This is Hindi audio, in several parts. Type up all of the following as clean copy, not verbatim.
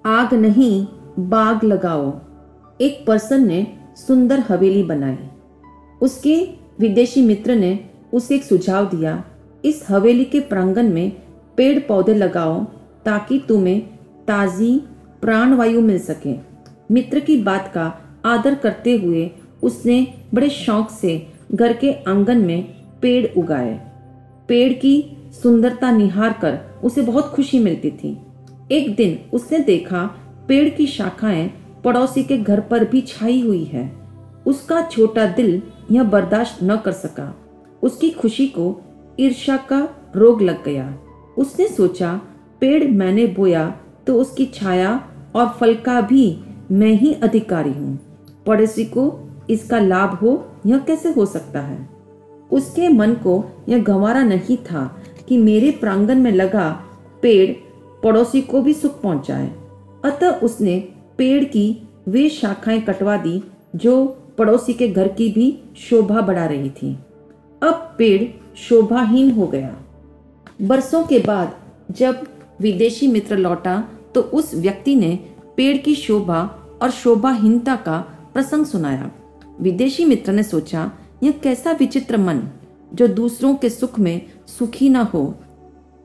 आग नहीं बाग लगाओ। एक पर्सन ने सुंदर हवेली बनाई। उसके विदेशी मित्र ने उसे एक सुझाव दिया, इस हवेली के प्रांगण में पेड़ पौधे लगाओ ताकि तुम्हें ताजी प्राणवायु मिल सके। मित्र की बात का आदर करते हुए उसने बड़े शौक से घर के आंगन में पेड़ उगाए। पेड़ की सुंदरता निहार कर उसे बहुत खुशी मिलती थी। एक दिन उसने देखा पेड़ की शाखाएं पड़ोसी के घर पर भी छाई हुई है। उसका छोटा दिल यह बर्दाश्त न कर सका। उसकी खुशी को ईर्ष्या का रोग लग गया। उसने सोचा, पेड़ मैंने बोया तो उसकी छाया और फल का भी मैं ही अधिकारी हूँ। पड़ोसी को इसका लाभ हो, यह कैसे हो सकता है? उसके मन को यह गंवारा नहीं था कि मेरे प्रांगण में लगा पेड़ पड़ोसी को भी सुख पहुंचाए। अतः उसने पेड़ की वे शाखाएं कटवा दी जो पड़ोसी के घर की भी शोभा बढ़ा रही थी। अब पेड़ शोभाहीन हो गया। बरसों के बाद जब विदेशी मित्र लौटा तो उस व्यक्ति ने पेड़ की शोभा और शोभाहीनता का प्रसंग सुनाया। विदेशी मित्र ने सोचा, यह कैसा विचित्र मन जो दूसरों के सुख में सुखी न हो।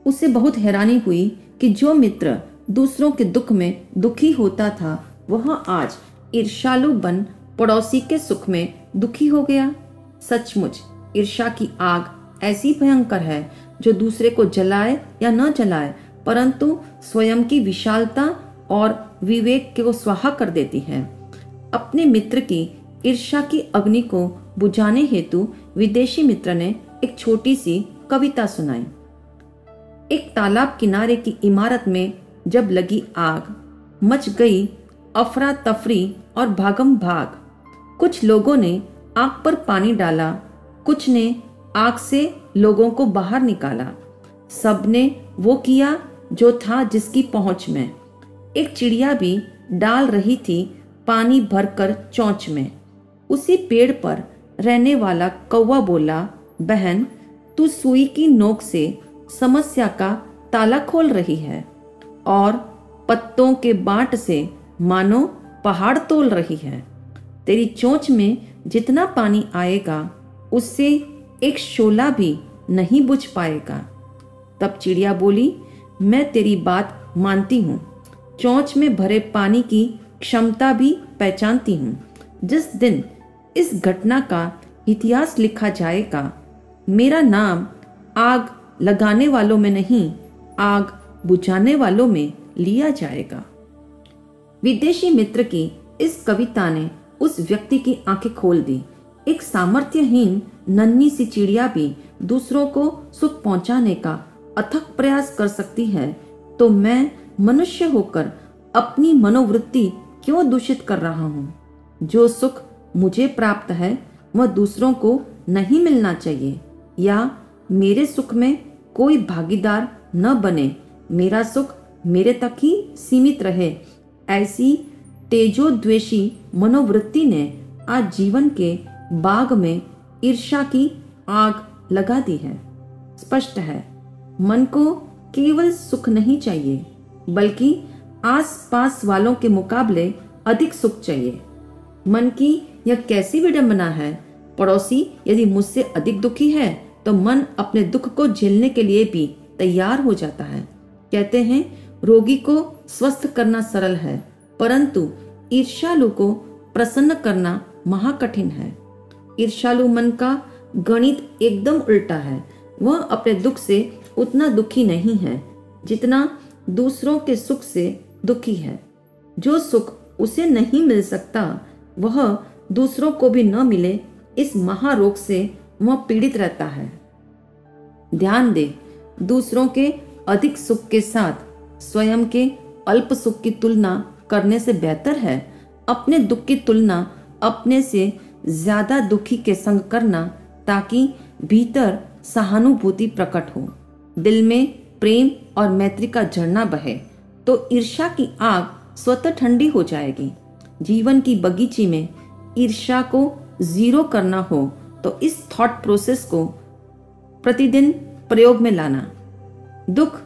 उसे बहुत हैरानी हुई कि जो मित्र दूसरों के दुख में दुखी होता था वह आज ईर्ष्यालु बन पड़ोसी के सुख में दुखी हो गया। सचमुच ईर्ष्या की आग ऐसी भयंकर है जो दूसरे को जलाए या न जलाए परंतु स्वयं की विशालता और विवेक को स्वाहा कर देती है। अपने मित्र की ईर्ष्या की अग्नि को बुझाने हेतु विदेशी मित्र ने एक छोटी सी कविता सुनाई। एक तालाब किनारे की इमारत में जब लगी आग, मच गई अफरा तफरी और भागम भाग। कुछ लोगों ने आग पर पानी डाला, कुछ ने आग से लोगों को बाहर निकाला। सबने वो किया जो था जिसकी पहुंच में। एक चिड़िया भी डाल रही थी पानी भरकर चोंच में। उसी पेड़ पर रहने वाला कौवा बोला, बहन तू सुई की नोक से समस्या का ताला खोल रही है और पत्तों के बांट से मानो पहाड़ तोल रही है। तेरी चोंच में जितना पानी आएगा उससे एक शोला भी नहीं बुझ पाएगा। तब चिड़िया बोली, मैं तेरी बात मानती हूँ, चोंच में भरे पानी की क्षमता भी पहचानती हूँ। जिस दिन इस घटना का इतिहास लिखा जाएगा, मेरा नाम आग लगाने वालों में नहीं, आग बुझाने वालों में लिया जाएगा। विदेशी मित्र की इस कविता ने उस व्यक्ति की आंखें खोल दी। एक सामर्थ्यहीन नन्ही सी चिड़िया भी दूसरों को सुख पहुंचाने का अथक प्रयास कर सकती है, तो मैं मनुष्य होकर अपनी मनोवृत्ति क्यों दूषित कर रहा हूँ? जो सुख मुझे प्राप्त है वह दूसरों को नहीं मिलना चाहिए, या मेरे सुख में कोई भागीदार न बने, मेरा सुख मेरे तक ही सीमित रहे। ऐसी तेजोद्वेषी मनोवृत्ति ने आज जीवन के बाग में ईर्ष्या की आग लगा दी है। स्पष्ट है, मन को केवल सुख नहीं चाहिए बल्कि आस-पास वालों के मुकाबले अधिक सुख चाहिए। मन की यह कैसी विडंबना है, पड़ोसी यदि मुझसे अधिक दुखी है तो मन अपने दुख को झेलने के लिए भी तैयार हो जाता है। कहते हैं रोगी को स्वस्थ करना सरल है परंतु ईर्ष्यालु को प्रसन्न करना महाकठिन है। ईर्ष्यालु मन का गणित एकदम उल्टा है। वह अपने दुख से उतना दुखी नहीं है जितना दूसरों के सुख से दुखी है। जो सुख उसे नहीं मिल सकता वह दूसरों को भी न मिले, इस महारोग से वह पीड़ित रहता है। ध्यान दे, दूसरों के अधिक सुख के साथ स्वयं के अल्प सुख की तुलना करने से बेहतर है अपने दुख की तुलना अपने से ज्यादा दुखी के संग करना, ताकि भीतर सहानुभूति प्रकट हो, दिल में प्रेम और मैत्री का झरना बहे, तो ईर्ष्या की आग स्वतः ठंडी हो जाएगी। जीवन की बगीची में ईर्ष्या को जीरो करना हो तो इस थॉट प्रोसेस को प्रतिदिन प्रयोग में लाना। दुख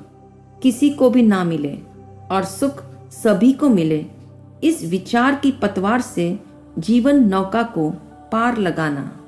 किसी को भी ना मिले और सुख सभी को मिले, इस विचार की पतवार से जीवन नौका को पार लगाना।